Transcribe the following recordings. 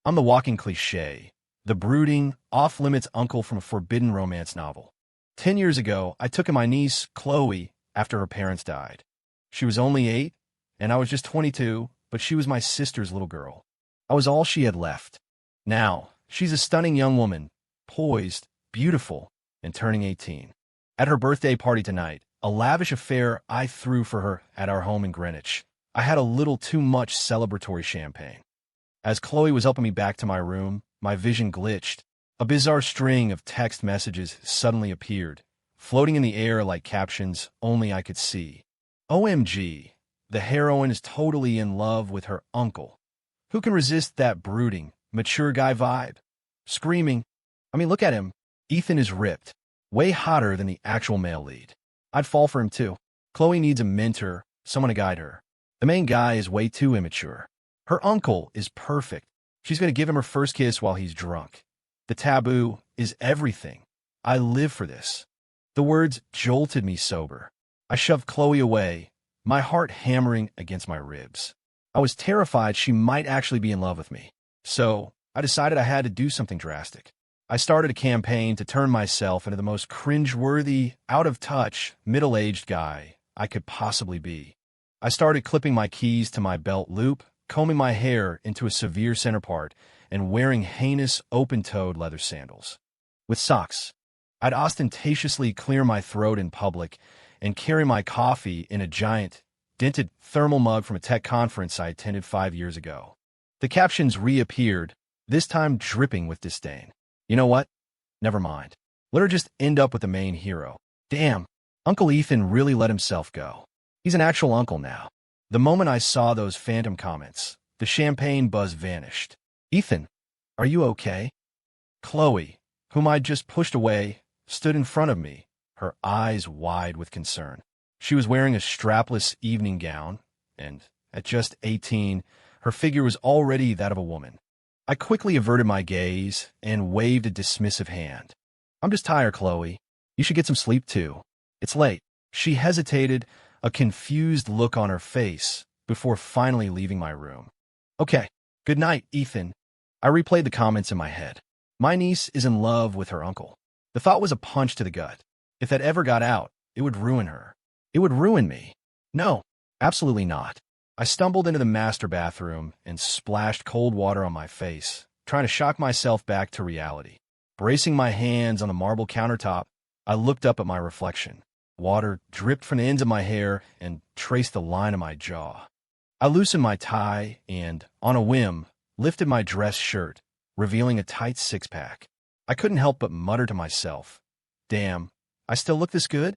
I'm the walking cliché, the brooding, off-limits uncle from a forbidden romance novel. 10 years ago, I took in my niece, Chloe, after her parents died. She was only 8, and I was just 22, but she was my sister's little girl. I was all she had left. Now, she's a stunning young woman, poised, beautiful, and turning 18. At her birthday party tonight, a lavish affair I threw for her at our home in Greenwich, I had a little too much celebratory champagne. As Chloe was helping me back to my room, my vision glitched. A bizarre string of text messages suddenly appeared, floating in the air like captions only I could see. OMG, the heroine is totally in love with her uncle. Who can resist that brooding, mature guy vibe? Screaming. Look at him. Ethan is ripped. Way hotter than the actual male lead. I'd fall for him too. Chloe needs a mentor, someone to guide her. The main guy is way too immature. Her uncle is perfect. She's going to give him her first kiss while he's drunk. The taboo is everything. I live for this. The words jolted me sober. I shoved Chloe away, my heart hammering against my ribs. I was terrified she might actually be in love with me. So, I decided I had to do something drastic. I started a campaign to turn myself into the most cringe-worthy, out-of-touch, middle-aged guy I could possibly be. I started clipping my keys to my belt loop, combing my hair into a severe center part, and wearing heinous, open-toed leather sandals. With socks, I'd ostentatiously clear my throat in public and carry my coffee in a giant, dented thermal mug from a tech conference I attended 5 years ago. The captions reappeared, this time dripping with disdain. You know what? Never mind. Let her just end up with the main hero. Damn, Uncle Ethan really let himself go. He's an actual uncle now. The moment I saw those phantom comments, the champagne buzz vanished. Ethan, are you okay? Chloe, whom I'd just pushed away, stood in front of me, her eyes wide with concern. She was wearing a strapless evening gown, and, at just 18, her figure was already that of a woman. I quickly averted my gaze and waved a dismissive hand. I'm just tired, Chloe. You should get some sleep, too. It's late. She hesitated, a confused look on her face, before finally leaving my room. Okay, good night, Ethan. I replayed the comments in my head. My niece is in love with her uncle. The thought was a punch to the gut. If that ever got out, it would ruin her. It would ruin me. No, absolutely not. I stumbled into the master bathroom and splashed cold water on my face, trying to shock myself back to reality. Bracing my hands on the marble countertop, I looked up at my reflection. Water dripped from the ends of my hair and traced the line of my jaw. I loosened my tie and, on a whim, lifted my dress shirt, revealing a tight six-pack. I couldn't help but mutter to myself, damn, I still look this good?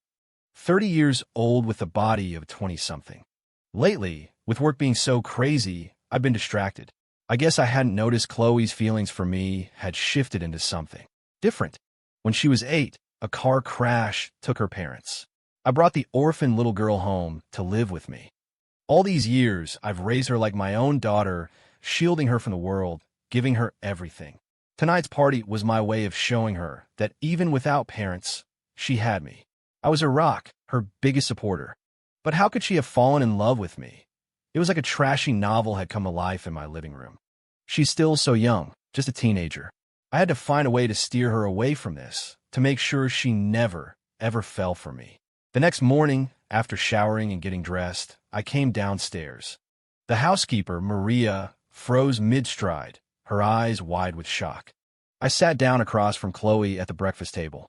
30 years old with the body of a 20-something. Lately, with work being so crazy, I've been distracted. I guess I hadn't noticed Chloe's feelings for me had shifted into something different. When she was 8, a car crash took her parents. I brought the orphan little girl home to live with me. All these years, I've raised her like my own daughter, shielding her from the world, giving her everything. Tonight's party was my way of showing her that even without parents, she had me. I was her rock, her biggest supporter. But how could she have fallen in love with me? It was like a trashy novel had come to life in my living room. She's still so young, just a teenager. I had to find a way to steer her away from this, to make sure she never, ever fell for me. The next morning, after showering and getting dressed, I came downstairs. The housekeeper, Maria, froze mid-stride, her eyes wide with shock. I sat down across from Chloe at the breakfast table.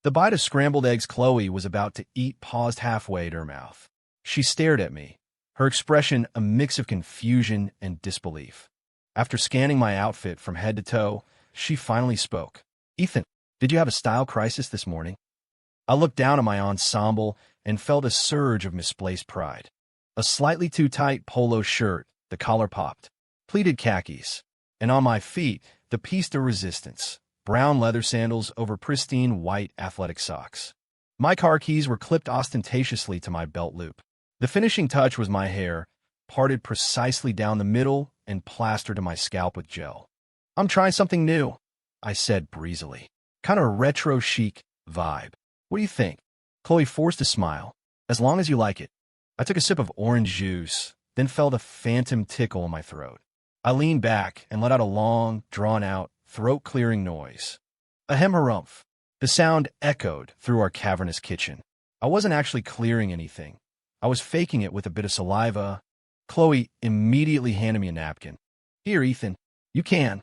The bite of scrambled eggs Chloe was about to eat paused halfway to her mouth. She stared at me, her expression a mix of confusion and disbelief. After scanning my outfit from head to toe, she finally spoke. Ethan, did you have a style crisis this morning? I looked down at my ensemble and felt a surge of misplaced pride. A slightly too tight polo shirt, the collar popped, pleated khakis, and on my feet, the piece de resistance, brown leather sandals over pristine white athletic socks. My car keys were clipped ostentatiously to my belt loop. The finishing touch was my hair, parted precisely down the middle and plastered to my scalp with gel. I'm trying something new, I said breezily. Kind of a retro chic vibe. What do you think? Chloe forced a smile. As long as you like it. I took a sip of orange juice, then felt a phantom tickle in my throat. I leaned back and let out a long, drawn-out, throat-clearing noise. Ahem harumph. The sound echoed through our cavernous kitchen. I wasn't actually clearing anything. I was faking it with a bit of saliva. Chloe immediately handed me a napkin. Here, Ethan. You can.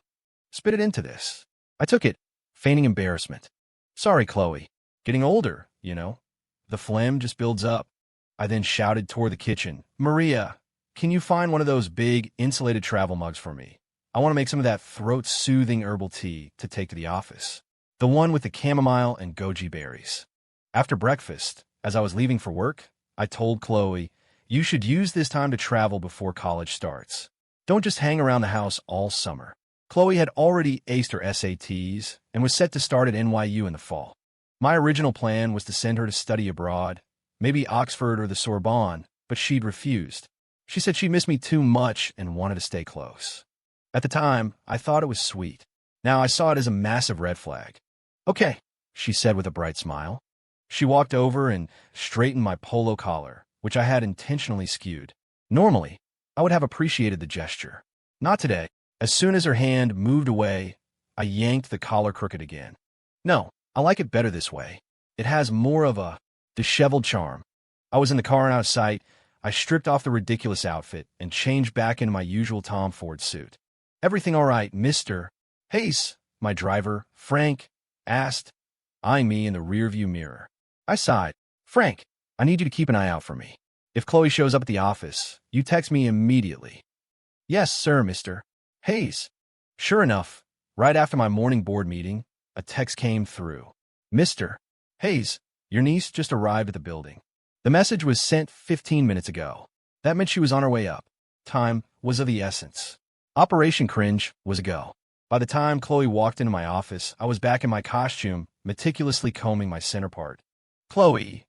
Spit it into this. I took it, feigning embarrassment. Sorry, Chloe. Getting older, you know. The phlegm just builds up. I then shouted toward the kitchen. Maria, can you find one of those big, insulated travel mugs for me? I want to make some of that throat-soothing herbal tea to take to the office. The one with the chamomile and goji berries. After breakfast, as I was leaving for work, I told Chloe, you should use this time to travel before college starts. Don't just hang around the house all summer. Chloe had already aced her SATs and was set to start at NYU in the fall. My original plan was to send her to study abroad, maybe Oxford or the Sorbonne, but she'd refused. She said she missed me too much and wanted to stay close. At the time, I thought it was sweet. Now I saw it as a massive red flag. Okay, she said with a bright smile. She walked over and straightened my polo collar, which I had intentionally skewed. Normally, I would have appreciated the gesture. Not today. As soon as her hand moved away, I yanked the collar crooked again. No, I like it better this way. It has more of a disheveled charm. I was in the car and out of sight. I stripped off the ridiculous outfit and changed back into my usual Tom Ford suit. Everything all right, Mr. Hayes, my driver, Frank, asked, eyeing me in the rearview mirror. I sighed. Frank, I need you to keep an eye out for me. If Chloe shows up at the office, you text me immediately. Yes, sir, Mr. Hayes. Sure enough, right after my morning board meeting, a text came through. Mr. Hayes, your niece just arrived at the building. The message was sent 15 minutes ago. That meant she was on her way up. Time was of the essence. Operation Cringe was a go. By the time Chloe walked into my office, I was back in my costume, meticulously combing my center part. Chloe,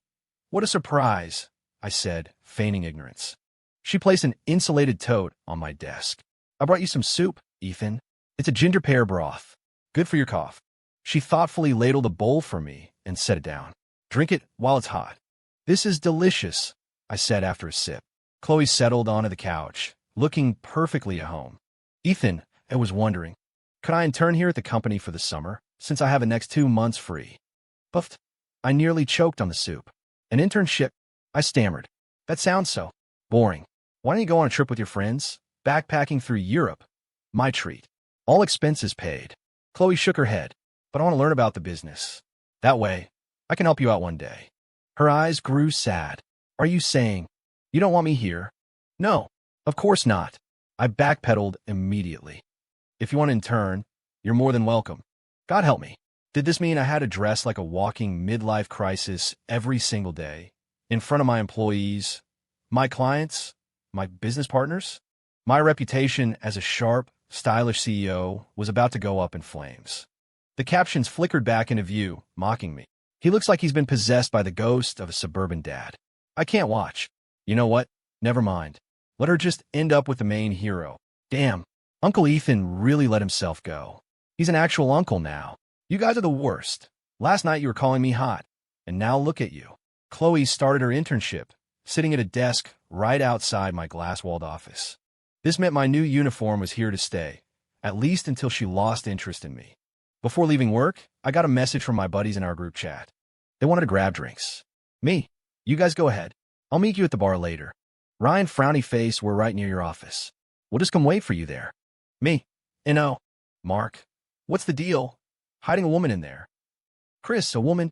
what a surprise, I said, feigning ignorance. She placed an insulated tote on my desk. I brought you some soup, Ethan. It's a ginger pear broth. Good for your cough. She thoughtfully ladled a bowl for me and set it down. Drink it while it's hot. This is delicious, I said after a sip. Chloe settled onto the couch, looking perfectly at home. Ethan, I was wondering, could I intern here at the company for the summer, since I have the next 2 months free? Buffed. I nearly choked on the soup. An internship? I stammered. That sounds so boring. Why don't you go on a trip with your friends? Backpacking through Europe. My treat. All expenses paid. Chloe shook her head. But I want to learn about the business. That way, I can help you out one day. Her eyes grew sad. Are you saying you don't want me here? No, of course not. I backpedaled immediately. If you want to intern, you're more than welcome. God help me. Did this mean I had to dress like a walking midlife crisis every single day, in front of my employees, my clients, my business partners? My reputation as a sharp, stylish CEO was about to go up in flames. The captions flickered back into view, mocking me. He looks like he's been possessed by the ghost of a suburban dad. I can't watch. You know what? Never mind. Let her just end up with the main hero. Damn, Uncle Ethan really let himself go. He's an actual uncle now. You guys are the worst. Last night you were calling me hot, and now look at you. Chloe started her internship, sitting at a desk right outside my glass-walled office. This meant my new uniform was here to stay, at least until she lost interest in me. Before leaving work, I got a message from my buddies in our group chat. They wanted to grab drinks. Me, you guys go ahead. I'll meet you at the bar later. Ryan, frowny face, we're right near your office. We'll just come wait for you there. Me, N.O. Mark, what's the deal? Hiding a woman in there. Chris, a woman?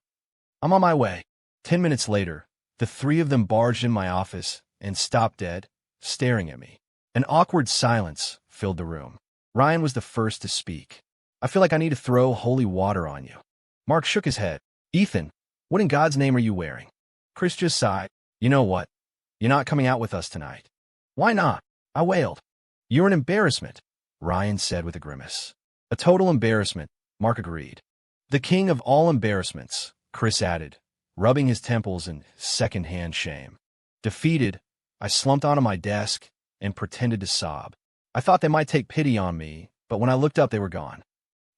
I'm on my way. 10 minutes later, the three of them barged in my office and stopped dead, staring at me. An awkward silence filled the room. Ryan was the first to speak. I feel like I need to throw holy water on you. Mark shook his head. Ethan, what in God's name are you wearing? Chris just sighed. You know what? You're not coming out with us tonight. Why not? I wailed. You're an embarrassment, Ryan said with a grimace. A total embarrassment, Mark agreed. The king of all embarrassments, Chris added, rubbing his temples in second-hand shame. Defeated, I slumped onto my desk and pretended to sob. I thought they might take pity on me, but when I looked up, they were gone.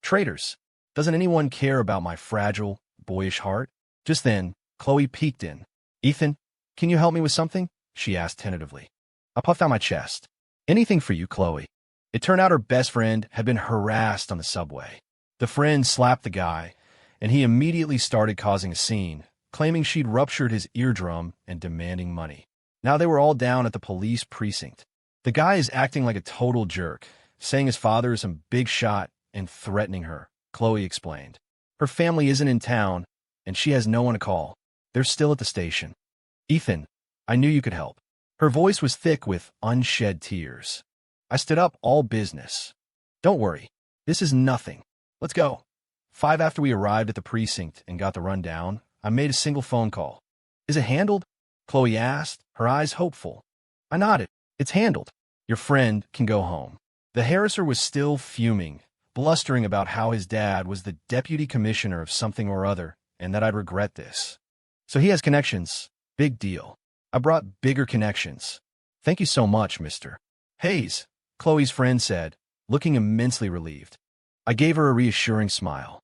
Traitors. Doesn't anyone care about my fragile, boyish heart? Just then, Chloe peeked in. Ethan, can you help me with something? She asked tentatively. I puffed out my chest. Anything for you, Chloe. It turned out her best friend had been harassed on the subway. The friend slapped the guy, and he immediately started causing a scene, claiming she'd ruptured his eardrum and demanding money. Now they were all down at the police precinct. The guy is acting like a total jerk, saying his father is some big shot and threatening her, Chloe explained. Her family isn't in town, and she has no one to call. They're still at the station. Ethan, I knew you could help. Her voice was thick with unshed tears. I stood up, all business. Don't worry. This is nothing. Let's go. 5 after we arrived at the precinct and got the rundown, I made a single phone call. Is it handled? Chloe asked, her eyes hopeful. I nodded. It's handled. Your friend can go home. The harasser was still fuming, blustering about how his dad was the deputy commissioner of something or other, and that I'd regret this. So he has connections. Big deal. I brought bigger connections. Thank you so much, Mr. Hayes, Chloe's friend said, looking immensely relieved. I gave her a reassuring smile.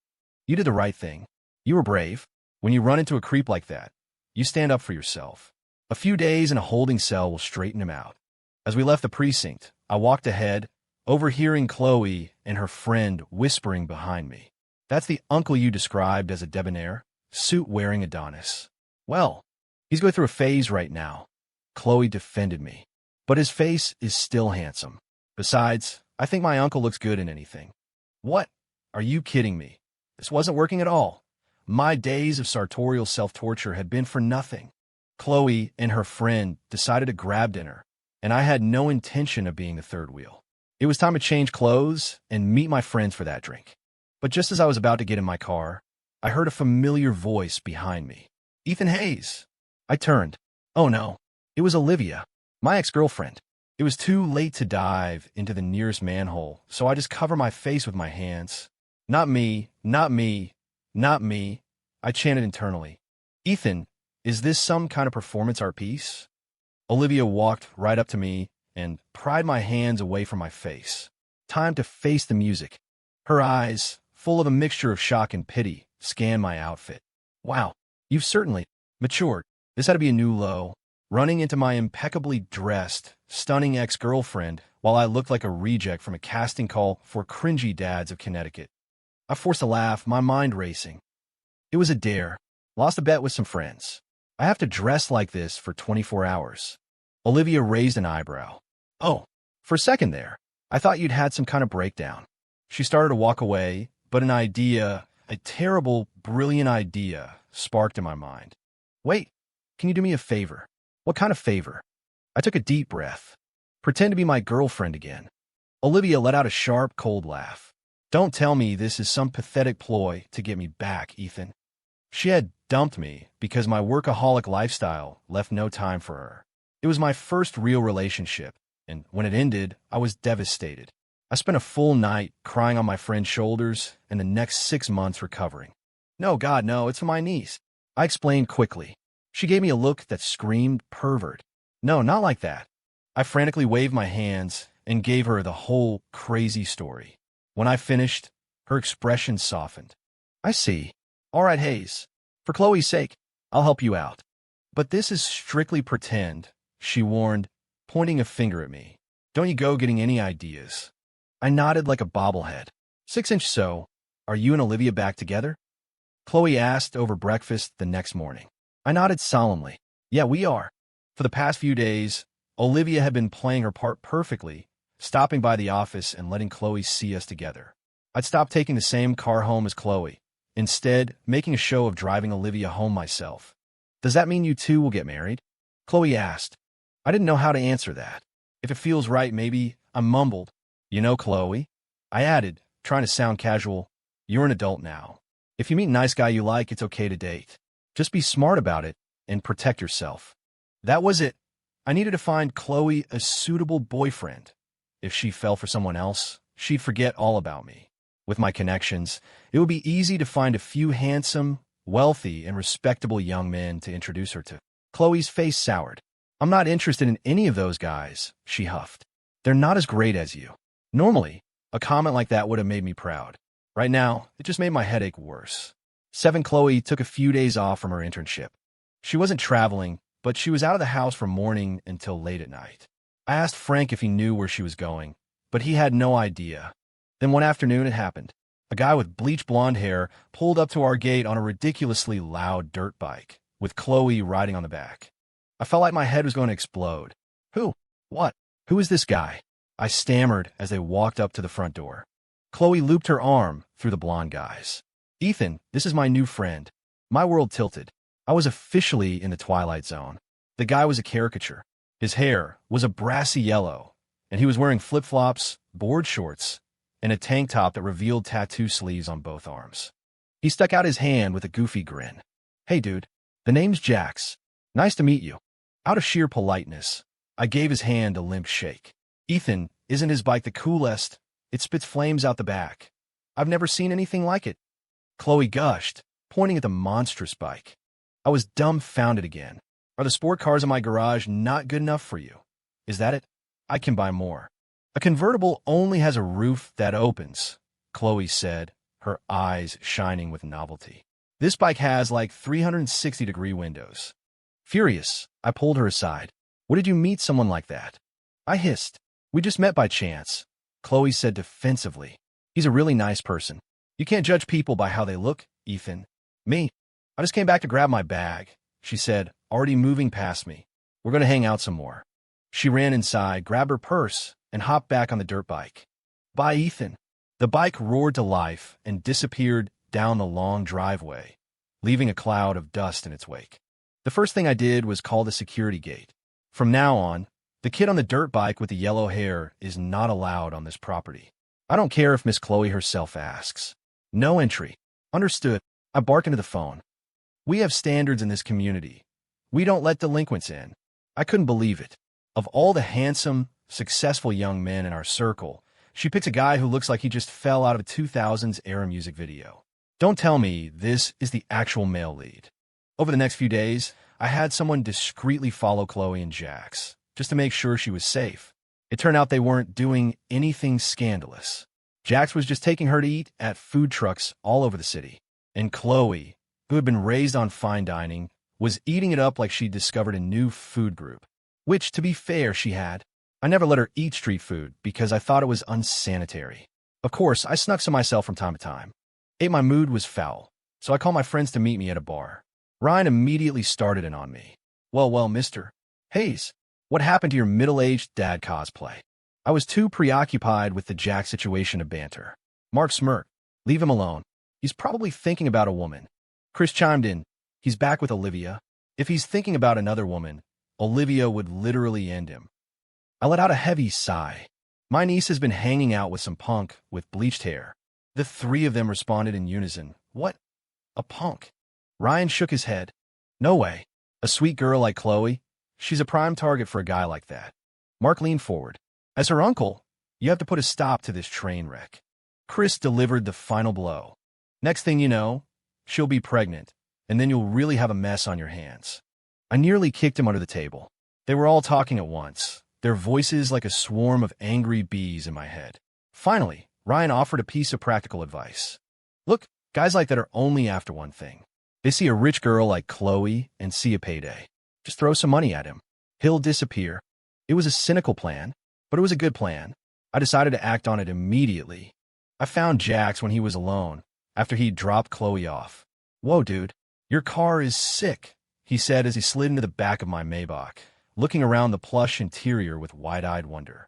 You did the right thing. You were brave. When you run into a creep like that, you stand up for yourself. A few days in a holding cell will straighten him out. As we left the precinct, I walked ahead, overhearing Chloe and her friend whispering behind me. That's the uncle you described as a debonair, suit-wearing Adonis. Well, he's going through a phase right now. Chloe defended me. But his face is still handsome. Besides, I think my uncle looks good in anything. What? Are you kidding me? This wasn't working at all. My days of sartorial self-torture had been for nothing. Chloe and her friend decided to grab dinner, and I had no intention of being the third wheel. It was time to change clothes and meet my friends for that drink. But just as I was about to get in my car, I heard a familiar voice behind me. Ethan Hayes. I turned. Oh no, it was Olivia, my ex-girlfriend. It was too late to dive into the nearest manhole, so I just covered my face with my hands. Not me, not me, not me, I chanted internally. Ethan, is this some kind of performance art piece? Olivia walked right up to me and pried my hands away from my face. Time to face the music. Her eyes, full of a mixture of shock and pity, scanned my outfit. Wow, you've certainly matured. This had to be a new low. Running into my impeccably dressed, stunning ex-girlfriend while I looked like a reject from a casting call for cringy dads of Connecticut. I forced a laugh, my mind racing. It was a dare. Lost a bet with some friends. I have to dress like this for 24 hours. Olivia raised an eyebrow. Oh, for a second there, I thought you'd had some kind of breakdown. She started to walk away, but an idea, a terrible, brilliant idea, sparked in my mind. Wait, can you do me a favor? What kind of favor? I took a deep breath. Pretend to be my girlfriend again. Olivia let out a sharp, cold laugh. Don't tell me this is some pathetic ploy to get me back, Ethan. She had dumped me because my workaholic lifestyle left no time for her. It was my first real relationship, and when it ended, I was devastated. I spent a full night crying on my friend's shoulders and the next 6 months recovering. No, God, no, it's for my niece. I explained quickly. She gave me a look that screamed pervert. No, not like that. I frantically waved my hands and gave her the whole crazy story. When I finished, her expression softened. I see. All right, Hayes. For Chloe's sake, I'll help you out. But this is strictly pretend, she warned, pointing a finger at me. Don't you go getting any ideas. I nodded like a bobblehead. 6-inch so, are you and Olivia back together? Chloe asked over breakfast the next morning. I nodded solemnly. Yeah, we are. For the past few days, Olivia had been playing her part perfectly, stopping by the office and letting Chloe see us together. I'd stopped taking the same car home as Chloe, instead making a show of driving Olivia home myself. Does that mean you two will get married? Chloe asked. I didn't know how to answer that. If it feels right, maybe, I mumbled. You know, Chloe? I added, trying to sound casual. You're an adult now. If you meet a nice guy you like, it's okay to date. Just be smart about it and protect yourself. That was it. I needed to find Chloe a suitable boyfriend. If she fell for someone else, she'd forget all about me. With my connections, it would be easy to find a few handsome, wealthy, and respectable young men to introduce her to. Chloe's face soured. I'm not interested in any of those guys, she huffed. They're not as great as you. Normally, a comment like that would have made me proud. Right now, it just made my headache worse. 7 Chloe took a few days off from her internship. She wasn't traveling, but she was out of the house from morning until late at night. I asked Frank if he knew where she was going, but he had no idea. Then one afternoon it happened. A guy with bleach blonde hair pulled up to our gate on a ridiculously loud dirt bike, with Chloe riding on the back. I felt like my head was going to explode. Who? What? Who is this guy? I stammered as they walked up to the front door. Chloe looped her arm through the blonde guy's. Ethan, this is my new friend. My world tilted. I was officially in the Twilight Zone. The guy was a caricature. His hair was a brassy yellow, and he was wearing flip-flops, board shorts, and a tank top that revealed tattoo sleeves on both arms. He stuck out his hand with a goofy grin. Hey, dude. The name's Jax. Nice to meet you. Out of sheer politeness, I gave his hand a limp shake. Ethan, isn't his bike the coolest? It spits flames out the back. I've never seen anything like it. Chloe gushed, pointing at the monstrous bike. I was dumbfounded again. Are the sport cars in my garage not good enough for you? Is that it? I can buy more. A convertible only has a roof that opens, Chloe said, her eyes shining with novelty. This bike has like 360-degree windows. Furious, I pulled her aside. What did you meet someone like that? I hissed. We just met by chance, Chloe said defensively. He's a really nice person. You can't judge people by how they look, Ethan. Me? I just came back to grab my bag, she said, already moving past me. We're going to hang out some more. She ran inside, grabbed her purse, and hopped back on the dirt bike. Bye, Ethan. The bike roared to life and disappeared down the long driveway, leaving a cloud of dust in its wake. The first thing I did was call the security gate. From now on, the kid on the dirt bike with the yellow hair is not allowed on this property. I don't care if Miss Chloe herself asks. No entry. Understood. I barked into the phone. We have standards in this community. We don't let delinquents in. I couldn't believe it. Of all the handsome, successful young men in our circle, she picks a guy who looks like he just fell out of a 2000s era music video. Don't tell me this is the actual male lead. Over the next few days, I had someone discreetly follow Chloe and Jax, just to make sure she was safe. It turned out they weren't doing anything scandalous. Jax was just taking her to eat at food trucks all over the city. And Chloe, who had been raised on fine dining, was eating it up like she'd discovered a new food group. Which, to be fair, she had. I never let her eat street food because I thought it was unsanitary. Of course, I snuck some myself from time to time. My mood was foul, so I called my friends to meet me at a bar. Ryan immediately started in on me. Well, Mr. Hayes, what happened to your middle-aged dad cosplay? I was too preoccupied with the Jack situation to banter. Mark smirked. Leave him alone. He's probably thinking about a woman. Chris chimed in. He's back with Olivia. If he's thinking about another woman, Olivia would literally end him. I let out a heavy sigh. My niece has been hanging out with some punk with bleached hair. The three of them responded in unison. What? A punk? Ryan shook his head. No way. A sweet girl like Chloe? She's a prime target for a guy like that. Mark leaned forward. As her uncle, you have to put a stop to this train wreck. Chris delivered the final blow. Next thing you know, she'll be pregnant, and then you'll really have a mess on your hands. I nearly kicked him under the table. They were all talking at once, their voices like a swarm of angry bees in my head. Finally, Ryan offered a piece of practical advice. Look, guys like that are only after one thing. They see a rich girl like Chloe and see a payday. Just throw some money at him. He'll disappear. It was a cynical plan, but it was a good plan. I decided to act on it immediately. I found Jax when he was alone, after he'd dropped Chloe off. Whoa, dude, your car is sick, he said as he slid into the back of my Maybach, looking around the plush interior with wide-eyed wonder.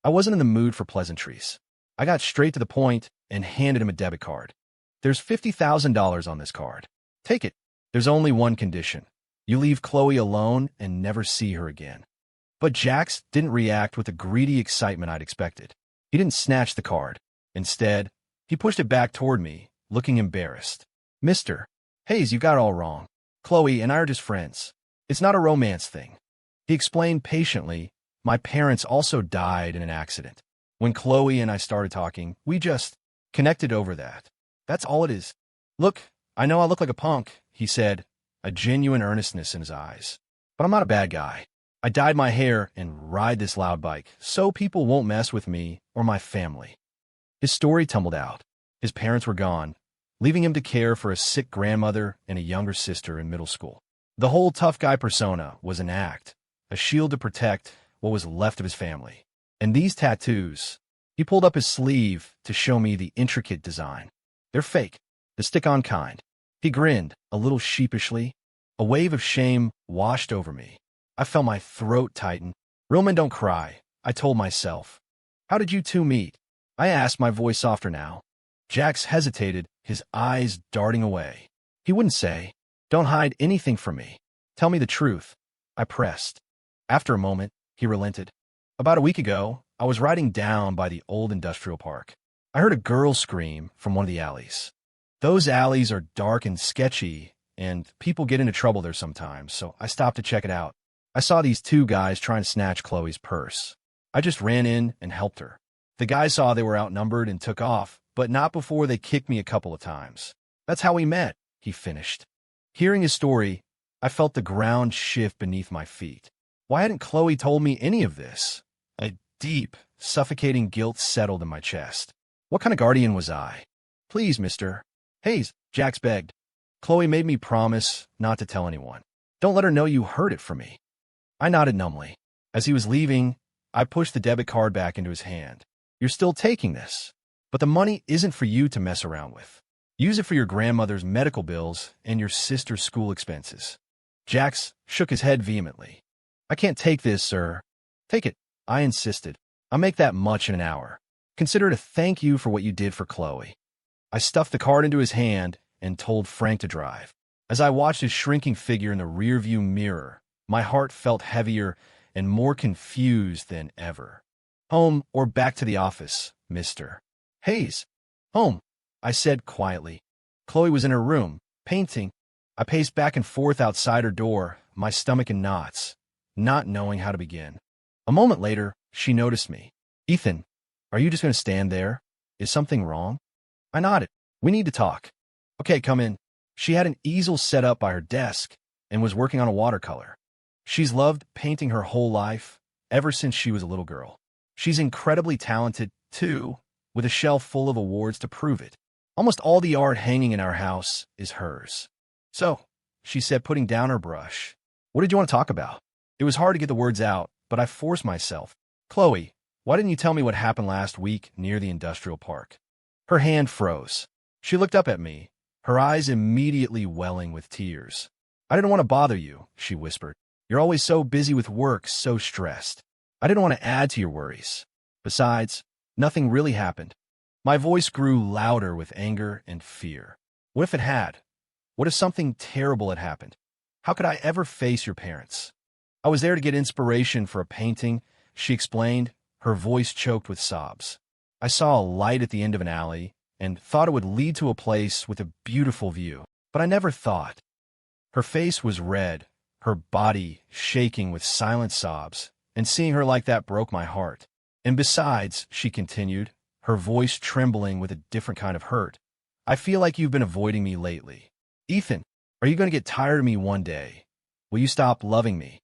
I wasn't in the mood for pleasantries. I got straight to the point and handed him a debit card. There's $50,000 on this card. Take it. There's only one condition. You leave Chloe alone and never see her again. But Jax didn't react with the greedy excitement I'd expected. He didn't snatch the card. Instead, he pushed it back toward me, looking embarrassed. Mr. Hayes, you got it all wrong. Chloe and I are just friends. It's not a romance thing. He explained patiently, my parents also died in an accident. When Chloe and I started talking, we just connected over that. That's all it is. Look, I know I look like a punk, he said, a genuine earnestness in his eyes. But I'm not a bad guy. I dyed my hair and ride this loud bike so people won't mess with me or my family. His story tumbled out. His parents were gone, leaving him to care for a sick grandmother and a younger sister in middle school. The whole tough guy persona was an act, a shield to protect what was left of his family. And these tattoos, He pulled up his sleeve to show me the intricate design. They're fake, the stick-on kind. He grinned, a little sheepishly. A wave of shame washed over me. I felt my throat tighten. Real men don't cry, I told myself. How did you two meet? I asked, my voice softer now. Jax hesitated, his eyes darting away. He wouldn't say. Don't hide anything from me. Tell me the truth. I pressed. After a moment, he relented. About a week ago, I was riding down by the old industrial park. I heard a girl scream from one of the alleys. Those alleys are dark and sketchy, and people get into trouble there sometimes, so I stopped to check it out. I saw these two guys trying to snatch Chloe's purse. I just ran in and helped her. The guys saw they were outnumbered and took off, but not before they kicked me a couple of times. That's how we met, he finished. Hearing his story, I felt the ground shift beneath my feet. Why hadn't Chloe told me any of this? A deep, suffocating guilt settled in my chest. What kind of guardian was I? Please, Mr. Hayes, Jax begged. Chloe made me promise not to tell anyone. Don't let her know you heard it from me. I nodded numbly. As he was leaving, I pushed the debit card back into his hand. You're still taking this, but the money isn't for you to mess around with. Use it for your grandmother's medical bills and your sister's school expenses. Jax shook his head vehemently. I can't take this, sir. Take it, I insisted. I'll make that much in an hour. Consider it a thank you for what you did for Chloe. I stuffed the card into his hand and told Frank to drive. As I watched his shrinking figure in the rearview mirror, my heart felt heavier and more confused than ever. Home or back to the office, Mr. Hayes? Home, I said quietly. Chloe was in her room, painting. I paced back and forth outside her door, my stomach in knots, not knowing how to begin. A moment later, she noticed me. Ethan, are you just going to stand there? Is something wrong? I nodded. We need to talk. Okay, come in. She had an easel set up by her desk and was working on a watercolor. She's loved painting her whole life, ever since she was a little girl. She's incredibly talented, too, with a shelf full of awards to prove it. Almost all the art hanging in our house is hers. So, she said, putting down her brush, what did you want to talk about? It was hard to get the words out, but I forced myself. Chloe, why didn't you tell me what happened last week near the industrial park? Her hand froze. She looked up at me, her eyes immediately welling with tears. I didn't want to bother you, she whispered. You're always so busy with work, so stressed. I didn't want to add to your worries. Besides, nothing really happened. My voice grew louder with anger and fear. What if it had? What if something terrible had happened? How could I ever face your parents? I was there to get inspiration for a painting, she explained, her voice choked with sobs. I saw a light at the end of an alley and thought it would lead to a place with a beautiful view, but I never thought. Her face was red, her body shaking with silent sobs, and seeing her like that broke my heart. And besides, she continued, her voice trembling with a different kind of hurt, I feel like you've been avoiding me lately. Ethan, are you going to get tired of me one day? Will you stop loving me?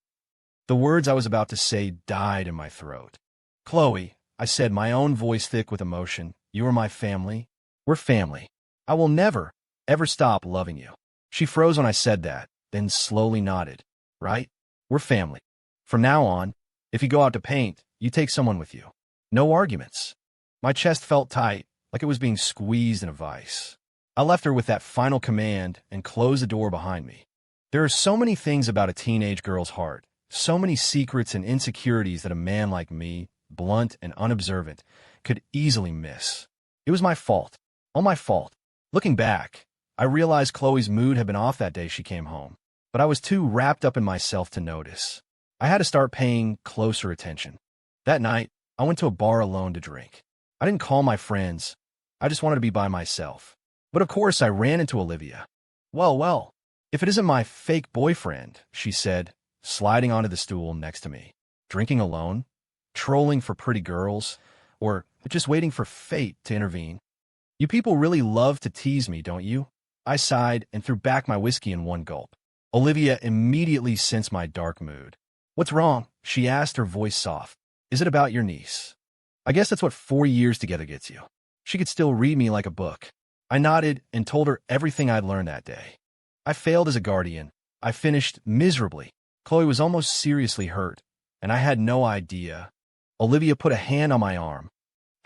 The words I was about to say died in my throat. Chloe, I said, my own voice thick with emotion, you are my family. We're family. I will never, ever stop loving you. She froze when I said that, then slowly nodded. Right? We're family. From now on, if you go out to paint, you take someone with you. No arguments. My chest felt tight, like it was being squeezed in a vice. I left her with that final command and closed the door behind me. There are so many things about a teenage girl's heart, so many secrets and insecurities that a man like me, blunt and unobservant, could easily miss. It was my fault. All my fault. Looking back, I realized Chloe's mood had been off that day she came home, but I was too wrapped up in myself to notice. I had to start paying closer attention. That night, I went to a bar alone to drink. I didn't call my friends. I just wanted to be by myself. But of course, I ran into Olivia. Well, if it isn't my fake boyfriend, she said, sliding onto the stool next to me. Drinking alone? Trolling for pretty girls? Or just waiting for fate to intervene? You people really love to tease me, don't you? I sighed and threw back my whiskey in one gulp. Olivia immediately sensed my dark mood. What's wrong? She asked, her voice soft. Is it about your niece? I guess that's what 4 years together gets you. She could still read me like a book. I nodded and told her everything I'd learned that day. I failed as a guardian. I finished miserably. Chloe was almost seriously hurt, and I had no idea. Olivia put a hand on my arm.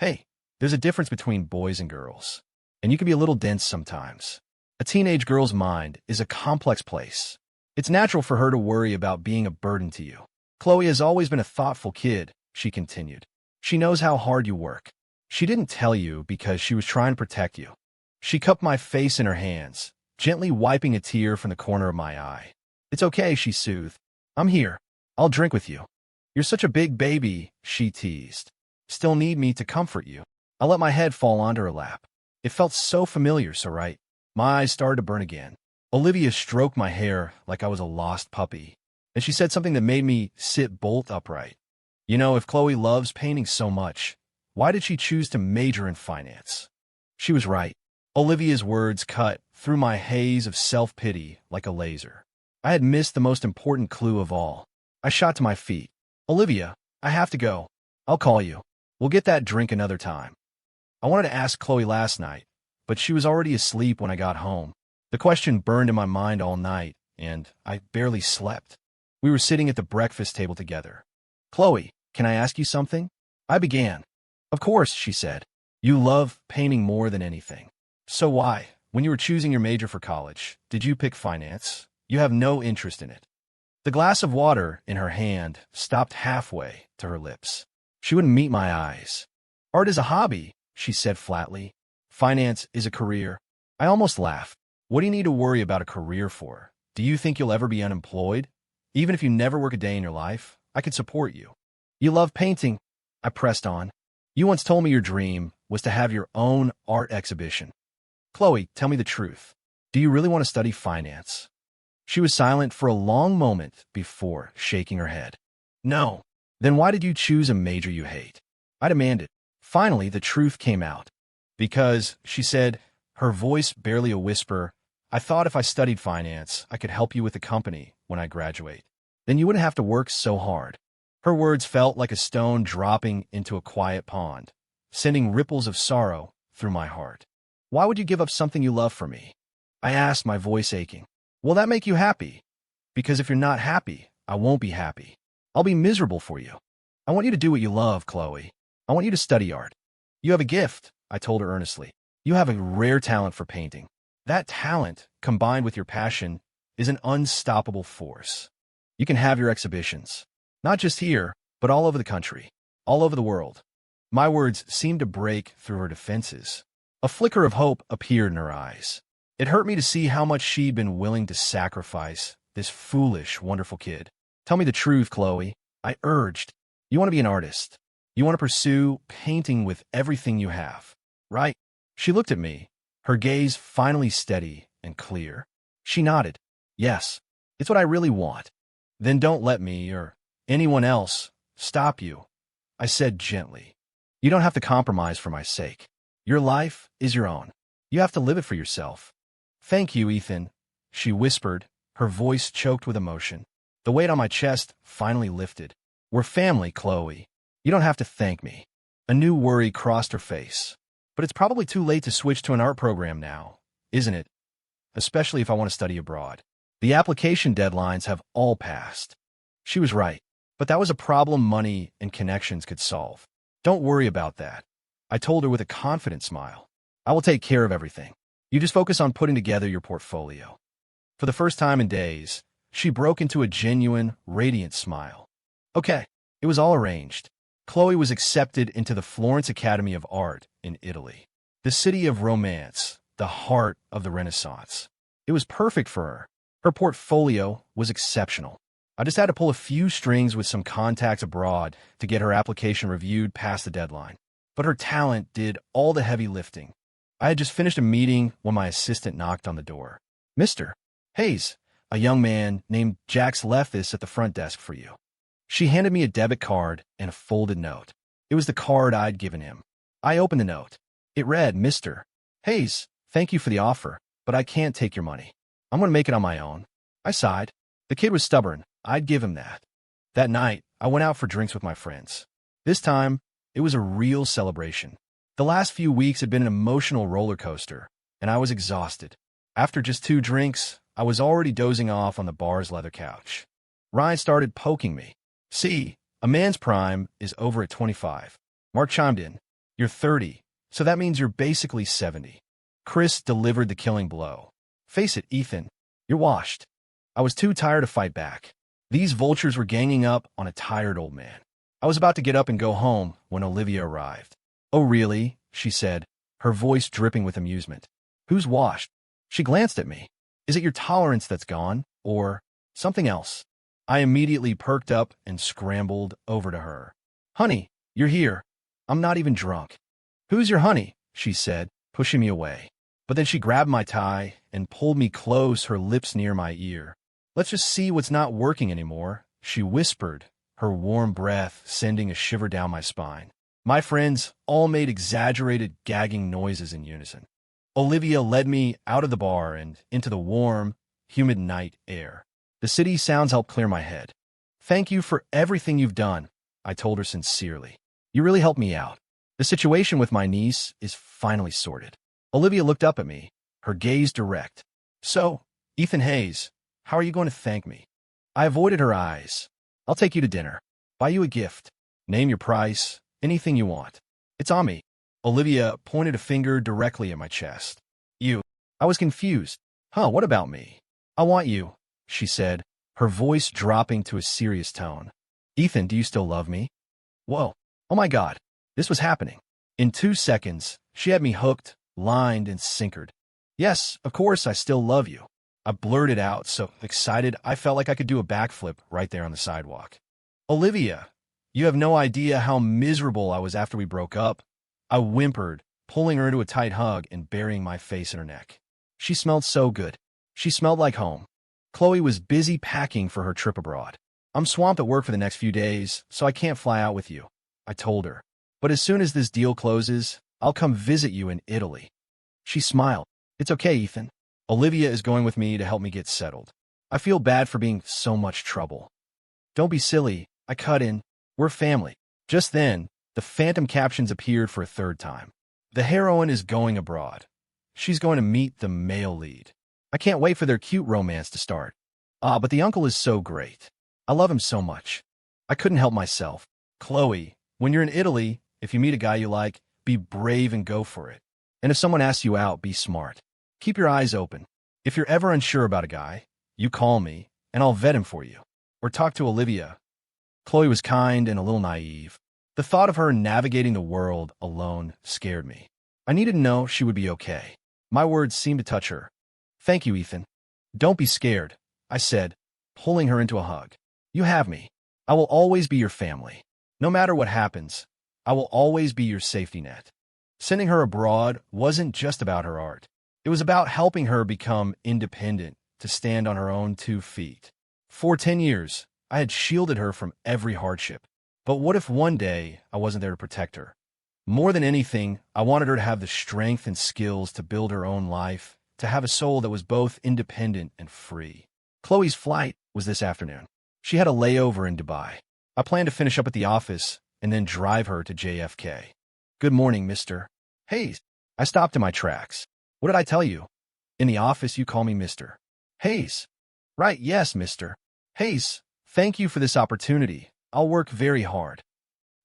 Hey, there's a difference between boys and girls, and you can be a little dense sometimes. A teenage girl's mind is a complex place. It's natural for her to worry about being a burden to you. Chloe has always been a thoughtful kid, she continued. She knows how hard you work. She didn't tell you because she was trying to protect you. She cupped my face in her hands, gently wiping a tear from the corner of my eye. It's okay, she soothed. I'm here. I'll drink with you. You're such a big baby, she teased. Still need me to comfort you. I let my head fall onto her lap. It felt so familiar, so right. My eyes started to burn again. Olivia stroked my hair like I was a lost puppy, and she said something that made me sit bolt upright. You know, if Chloe loves painting so much, why did she choose to major in finance? She was right. Olivia's words cut through my haze of self-pity like a laser. I had missed the most important clue of all. I shot to my feet. Olivia, I have to go. I'll call you. We'll get that drink another time. I wanted to ask Chloe last night, but she was already asleep when I got home. The question burned in my mind all night, and I barely slept. We were sitting at the breakfast table together. Chloe, can I ask you something? I began. Of course, she said. You love painting more than anything. So why, when you were choosing your major for college, did you pick finance? You have no interest in it. The glass of water in her hand stopped halfway to her lips. She wouldn't meet my eyes. Art is a hobby, she said flatly. Finance is a career. I almost laughed. What do you need to worry about a career for? Do you think you'll ever be unemployed? Even if you never work a day in your life, I could support you. You love painting, I pressed on. You once told me your dream was to have your own art exhibition. Chloe, tell me the truth. Do you really want to study finance? She was silent for a long moment before shaking her head. No. Then why did you choose a major you hate? I demanded. Finally, the truth came out. Because, she said, her voice barely a whisper, I thought if I studied finance, I could help you with the company when I graduate. Then you wouldn't have to work so hard. Her words felt like a stone dropping into a quiet pond, sending ripples of sorrow through my heart. Why would you give up something you love for me? I asked, my voice aching. Will that make you happy? Because if you're not happy, I won't be happy. I'll be miserable for you. I want you to do what you love, Chloe. I want you to study art. You have a gift, I told her earnestly. You have a rare talent for painting. That talent, combined with your passion, is an unstoppable force. You can have your exhibitions. Not just here, but all over the country. All over the world. My words seemed to break through her defenses. A flicker of hope appeared in her eyes. It hurt me to see how much she'd been willing to sacrifice, this foolish, wonderful kid. Tell me the truth, Chloe, I urged. You want to be an artist. You want to pursue painting with everything you have, right? She looked at me, her gaze finally steady and clear. She nodded. Yes, it's what I really want. Then don't let me, or anyone else, stop you, I said gently. You don't have to compromise for my sake. Your life is your own. You have to live it for yourself. Thank you, Ethan, she whispered, her voice choked with emotion. The weight on my chest finally lifted. We're family, Chloe. You don't have to thank me. A new worry crossed her face. But it's probably too late to switch to an art program now, isn't it? Especially if I want to study abroad. The application deadlines have all passed. She was right, but that was a problem money and connections could solve. Don't worry about that, I told her with a confident smile. I will take care of everything. You just focus on putting together your portfolio. For the first time in days, she broke into a genuine, radiant smile. Okay, it was all arranged. Chloe was accepted into the Florence Academy of Art in Italy, the city of romance, the heart of the Renaissance. It was perfect for her. Her portfolio was exceptional. I just had to pull a few strings with some contacts abroad to get her application reviewed past the deadline. But her talent did all the heavy lifting. I had just finished a meeting when my assistant knocked on the door. Mr. Hayes, a young man named Jax left this at the front desk for you. She handed me a debit card and a folded note. It was the card I'd given him. I opened the note. It read, Mr. Hayes, thank you for the offer, but I can't take your money. I'm going to make it on my own. I sighed. The kid was stubborn. I'd give him that. That night, I went out for drinks with my friends. This time, it was a real celebration. The last few weeks had been an emotional roller coaster, and I was exhausted. After just 2 drinks, I was already dozing off on the bar's leather couch. Ryan started poking me. See, a man's prime is over at 25. Mark chimed in. You're 30, so that means you're basically 70. Chris delivered the killing blow. Face it, Ethan, you're washed. I was too tired to fight back. These vultures were ganging up on a tired old man. I was about to get up and go home when Olivia arrived. Oh, really? She said, her voice dripping with amusement. Who's washed? She glanced at me. Is it your tolerance that's gone, or something else? I immediately perked up and scrambled over to her. Honey, you're here. I'm not even drunk. Who's your honey? She said, pushing me away. But then she grabbed my tie and pulled me close, her lips near my ear. Let's just see what's not working anymore, she whispered, her warm breath sending a shiver down my spine. My friends all made exaggerated gagging noises in unison. Olivia led me out of the bar and into the warm, humid night air. The city sounds helped clear my head. Thank you for everything you've done, I told her sincerely. You really helped me out. The situation with my niece is finally sorted. Olivia looked up at me, her gaze direct. So, Ethan Hayes, how are you going to thank me? I avoided her eyes. I'll take you to dinner. Buy you a gift. Name your price. Anything you want. It's on me. Olivia pointed a finger directly at my chest. You. I was confused. Huh, what about me? I want you, she said, her voice dropping to a serious tone. Ethan, do you still love me? Whoa. Oh my God. This was happening. In 2 seconds, she had me hooked, lined, and sinkered. Yes, of course I still love you. I blurted out, so excited I felt like I could do a backflip right there on the sidewalk. Olivia, you have no idea how miserable I was after we broke up. I whimpered, pulling her into a tight hug and burying my face in her neck. She smelled so good. She smelled like home. Chloe was busy packing for her trip abroad. I'm swamped at work for the next few days, so I can't fly out with you, I told her. But as soon as this deal closes, I'll come visit you in Italy. She smiled. It's okay, Ethan. Olivia is going with me to help me get settled. I feel bad for being so much trouble. Don't be silly, I cut in. We're family. Just then, the phantom captions appeared for a third time. The heroine is going abroad. She's going to meet the male lead. I can't wait for their cute romance to start. But the uncle is so great. I love him so much. I couldn't help myself. Chloe, when you're in Italy, if you meet a guy you like, be brave and go for it. And if someone asks you out, be smart. Keep your eyes open. If you're ever unsure about a guy, you call me, and I'll vet him for you. Or talk to Olivia. Chloe was kind and a little naive. The thought of her navigating the world alone scared me. I needed to know she would be okay. My words seemed to touch her. Thank you, Ethan. Don't be scared, I said, pulling her into a hug. You have me. I will always be your family. No matter what happens, I will always be your safety net. Sending her abroad wasn't just about her art. It was about helping her become independent, to stand on her own 2 feet. For 10 years, I had shielded her from every hardship. But what if one day I wasn't there to protect her? More than anything, I wanted her to have the strength and skills to build her own life, to have a soul that was both independent and free. Chloe's flight was this afternoon. She had a layover in Dubai. I planned to finish up at the office and then drive her to JFK. Good morning, Mr. Hayes. I stopped in my tracks. What did I tell you? In the office, you call me Mr. Hayes. Right, yes, Mr. Hayes. Thank you for this opportunity. I'll work very hard.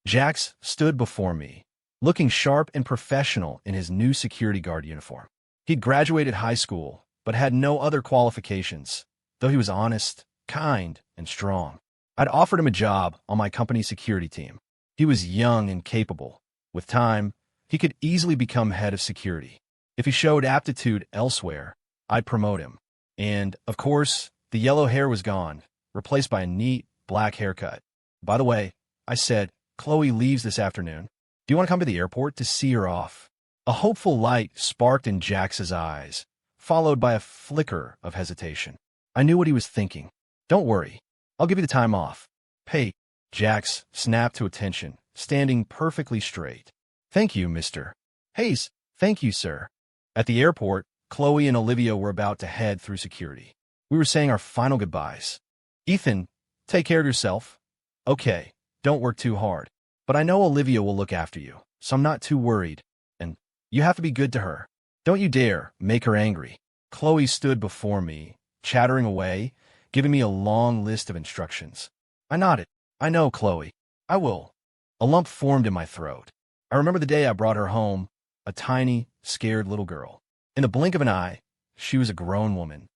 Jax stood before me, looking sharp and professional in his new security guard uniform. He'd graduated high school, but had no other qualifications, though he was honest, kind, and strong. I'd offered him a job on my company's security team. He was young and capable. With time, he could easily become head of security. If he showed aptitude elsewhere, I'd promote him. And, of course, the yellow hair was gone, replaced by a neat, black haircut. By the way, I said, Chloe leaves this afternoon. Do you want to come to the airport to see her off? A hopeful light sparked in Jax's eyes, followed by a flicker of hesitation. I knew what he was thinking. Don't worry. I'll give you the time off. Hey, Jax snapped to attention, standing perfectly straight. Thank you, Mr. Hayes. Thank you, sir. At the airport, Chloe and Olivia were about to head through security. We were saying our final goodbyes. Ethan, take care of yourself. Okay, don't work too hard. But I know Olivia will look after you, so I'm not too worried. And you have to be good to her. Don't you dare make her angry. Chloe stood before me, chattering away, giving me a long list of instructions. I nodded. I know, Chloe. I will. A lump formed in my throat. I remember the day I brought her home, a tiny, scared little girl. In the blink of an eye, she was a grown woman.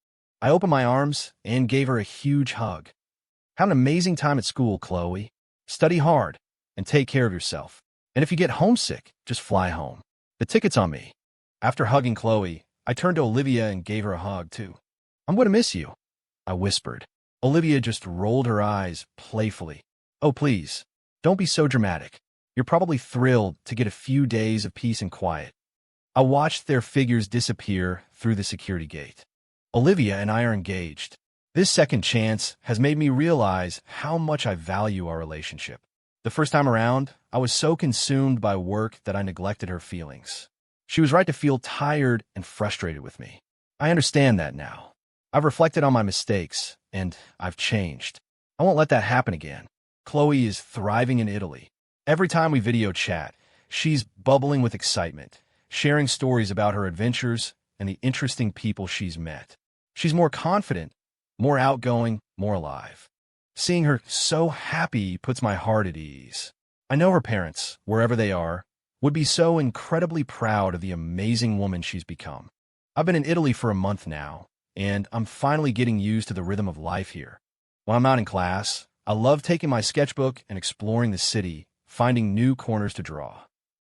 I opened my arms and gave her a huge hug. Have an amazing time at school, Chloe. Study hard and take care of yourself. And if you get homesick, just fly home. The ticket's on me. After hugging Chloe, I turned to Olivia and gave her a hug, too. I'm going to miss you, I whispered. Olivia just rolled her eyes playfully. Oh, please, don't be so dramatic. You're probably thrilled to get a few days of peace and quiet. I watched their figures disappear through the security gate. Olivia and I are engaged. This second chance has made me realize how much I value our relationship. The first time around, I was so consumed by work that I neglected her feelings. She was right to feel tired and frustrated with me. I understand that now. I've reflected on my mistakes, and I've changed. I won't let that happen again. Chloe is thriving in Italy. Every time we video chat, she's bubbling with excitement, sharing stories about her adventures and the interesting people she's met. She's more confident, more outgoing, more alive. Seeing her so happy puts my heart at ease. I know her parents, wherever they are, would be so incredibly proud of the amazing woman she's become. I've been in Italy for a month now, and I'm finally getting used to the rhythm of life here. When I'm not in class, I love taking my sketchbook and exploring the city, finding new corners to draw.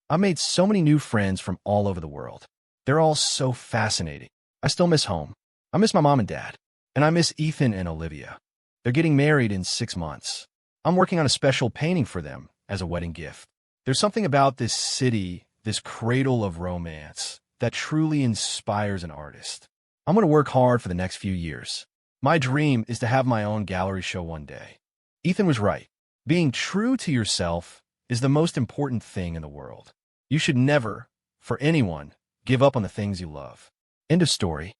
I've made so many new friends from all over the world. They're all so fascinating. I still miss home. I miss my mom and dad. And I miss Ethan and Olivia. They're getting married in 6 months. I'm working on a special painting for them as a wedding gift. There's something about this city, this cradle of romance, that truly inspires an artist. I'm going to work hard for the next few years. My dream is to have my own gallery show one day. Ethan was right. Being true to yourself is the most important thing in the world. You should never, for anyone, give up on the things you love. End of story.